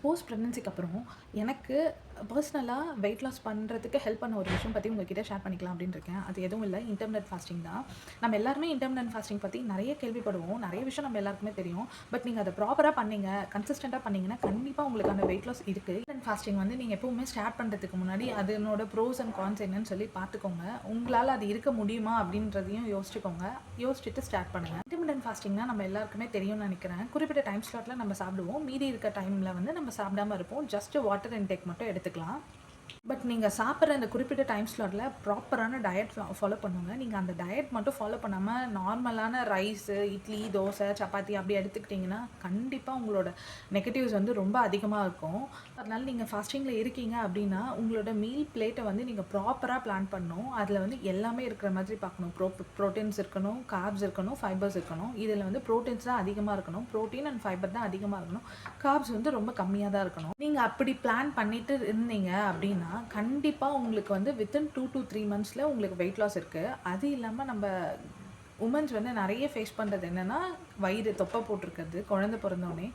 Post ப்ரெக்னன்சிக்கு அப்புறம் எனக்கு பர்சனலாக வெயிட் லாஸ் பண்ணுறதுக்கு ஹெல்ப் பண்ண ஒரு விஷயம் பற்றி உங்ககிட்ட ஷேர் பண்ணிக்கலாம் அப்படின்னு இருக்கேன். அது எதுவும் இல்லை, இன்டர்மிட்டன்ட் ஃபாஸ்டிங் தான். நம்ம எல்லாருமே இன்டர்மிட்டன்ட் ஃபாஸ்டிங் பற்றி நிறைய கேள்விப்படுவோம், நிறைய விஷயம் நம்ம எல்லாருக்குமே தெரியும். பட் நீங்கள் அதை ப்ராப்பராக பண்ணீங்க, கன்சிஸ்டண்ட்டாக பண்ணிங்கன்னா கண்டிப்பாக உங்களுக்கான வெயிட் லாஸ் இருக்குது. இன்டர்மிட்டன்ட் ஃபாஸ்டிங் வந்து நீங்கள் எப்போவுமே ஸ்டார்ட் பண்ணுறதுக்கு முன்னாடி அதனோட ப்ரோஸ் அண்ட் கான்ஸ் என்னன்னு சொல்லி பார்த்துக்கோங்க. உங்களால் அது இருக்க முடியுமா அப்படின்றதையும் யோசிச்சுக்கோங்க. யோசிச்சுட்டு ஸ்டார்ட் பண்ணுங்கள். இன்டர்மிட்டன்ட் ஃபாஸ்டிங்னா நம்ம எல்லாருக்குமே தெரியும்னு நினைக்கிறேன். குறிப்பிட்ட டைம் ஸ்லாட்டில் நம்ம சாப்பிடுவோம், மீதி இருக்க டைமில் வந்து நம்ம சாப்பிடாம இருப்போம். ஜஸ்ட் வாட்டர் இன்டேக் மட்டும் எடுத்துக்கலாம். பட் நீங்கள் சாப்பிட்ற அந்த குறிப்பிட்ட டைம் ஸ்லாட்டில் ப்ராப்பரான டயட் ஃபாலோ பண்ணுங்க. நீங்கள் அந்த டயட் மட்டும் ஃபாலோ பண்ணாமல் நார்மலான ரைஸு, இட்லி, தோசை, சப்பாத்தி அப்படி எடுத்துக்கிட்டிங்கன்னா கண்டிப்பாக உங்களோட நெகட்டிவ்ஸ் வந்து ரொம்ப அதிகமாக இருக்கும். அதனால் நீங்கள் ஃபாஸ்டிங்கில் இருக்கீங்க அப்படின்னா உங்களோட மீல் பிளேட்டை வந்து நீங்கள் ப்ராப்பராக பிளான் பண்ணணும். அதில் வந்து எல்லாமே இருக்கிற மாதிரி பார்க்கணும். ப்ரோட்டீன்ஸ் இருக்கணும், கார்ப்ஸ் இருக்கணும், ஃபைபர்ஸ் இருக்கணும். இதில் வந்து ப்ரோட்டீன்ஸ் தான் அதிகமாக இருக்கணும், ப்ரோட்டீன் அண்ட் ஃபைபர் தான் அதிகமாக இருக்கணும், கார்ப்ஸ் வந்து ரொம்ப கம்மியாக தான் இருக்கணும். நீங்கள் அப்படி பிளான் பண்ணிட்டு இருந்தீங்க அப்படின்னா கண்டிப்பாக உங்களுக்கு வந்து வித்தின் 2 to 3 months உங்களுக்கு வெயிட் லாஸ் இருக்குது. அது இல்லாமல் நம்ம உமன்ஸ் வந்து நிறைய ஃபேஸ் பண்ணுறது என்னென்னா வயிறு தொப்பை போட்டிருக்கிறது குழந்தை பிறந்தோடனே.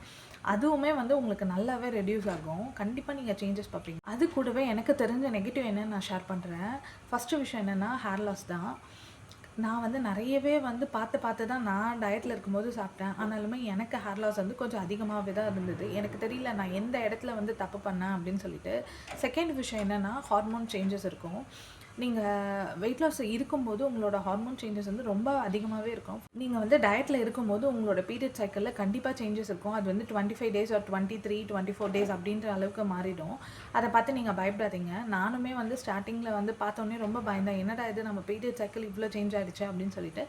அதுவுமே வந்து உங்களுக்கு நல்லாவே ரெடியூஸ் ஆகும். கண்டிப்பாக நீங்கள் சேஞ்சஸ் பார்ப்பீங்க. அது கூடவே எனக்கு தெரிஞ்ச நெகட்டிவ் என்னன்னு நான் ஷேர் பண்ணுறேன். ஃபஸ்ட்டு விஷயம் என்னென்னா ஹேர் லாஸ் தான். நான் வந்து நிறையவே வந்து பார்த்து தான் நான் டயட்டில் இருக்கும்போது சாப்பிட்டேன். ஆனாலுமே எனக்கு ஹேர் லாஸ் வந்து கொஞ்சம் அதிகமாகவே தான் இருந்தது. எனக்கு தெரியல நான் எந்த இடத்துல வந்து தப்பு பண்ணேன் அப்படின்னு சொல்லிட்டு. செகண்ட் விஷயம் என்னென்னா ஹார்மோன் சேஞ்சஸ் இருக்கும். நீங்கள் வெயிட் லாஸ் இருக்கும்போது உங்களோட ஹார்மோன் சேஞ்சஸ் வந்து ரொம்ப அதிகமாகவே இருக்கும். நீங்கள் வந்து டயட்டில் இருக்கும்போது உங்களோட பீரியட் சைக்கிளில் கண்டிப்பாக சேஞ்சஸ் இருக்கும். அது வந்து 25 days or 23, 24 days அப்படின்ற அளவுக்கு மாறிடும். அதை பார்த்து நீங்கள் பயப்படாதீங்க. நானுமே வந்து ஸ்டார்டிங்கில் வந்து பார்த்தோன்னே ரொம்ப பயந்தேன். என்னடா இது நம்ம பீரியட் சைக்கிள் இவ்வளோ சேஞ்ச் ஆகிடுச்சு அப்படின்னு சொல்லிட்டு.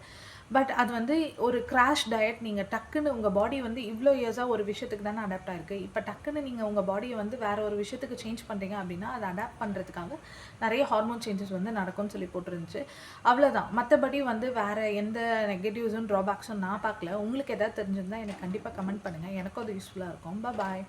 பட் அது வந்து ஒரு கிராஷ் டயட். நீங்கள் டக்குன்னு உங்கள் பாடி வந்து இவ்வளோ இயர்ஸாக ஒரு விஷயத்துக்கு தானே அடாப்ட் ஆகிருக்கு. இப்போ டக்குன்னு நீங்கள் உங்கள் பாடியை வந்து வேறு ஒரு விஷயத்துக்கு சேஞ்ச் பண்ணுறீங்க அப்படின்னா அதை அடாப்ட் பண்ணுறதுக்காக நிறைய ஹார்மோன் சேஞ்சஸ் வந்து நடக்கும்னு சொல்லி போட்டுருந்துச்சு. அவ்வளோதான். மற்றபடி வந்து வேறு எந்த நெகட்டிவ்ஸும் ட்ராபேக்ஸும் நான் பார்க்கல. உங்களுக்கு எதாவது தெரிஞ்சிருந்தால் எனக்கு கண்டிப்பாக கமெண்ட் பண்ணுங்கள். எனக்கும் அது யூஸ்ஃபுல்லாக இருக்கும். பாய்.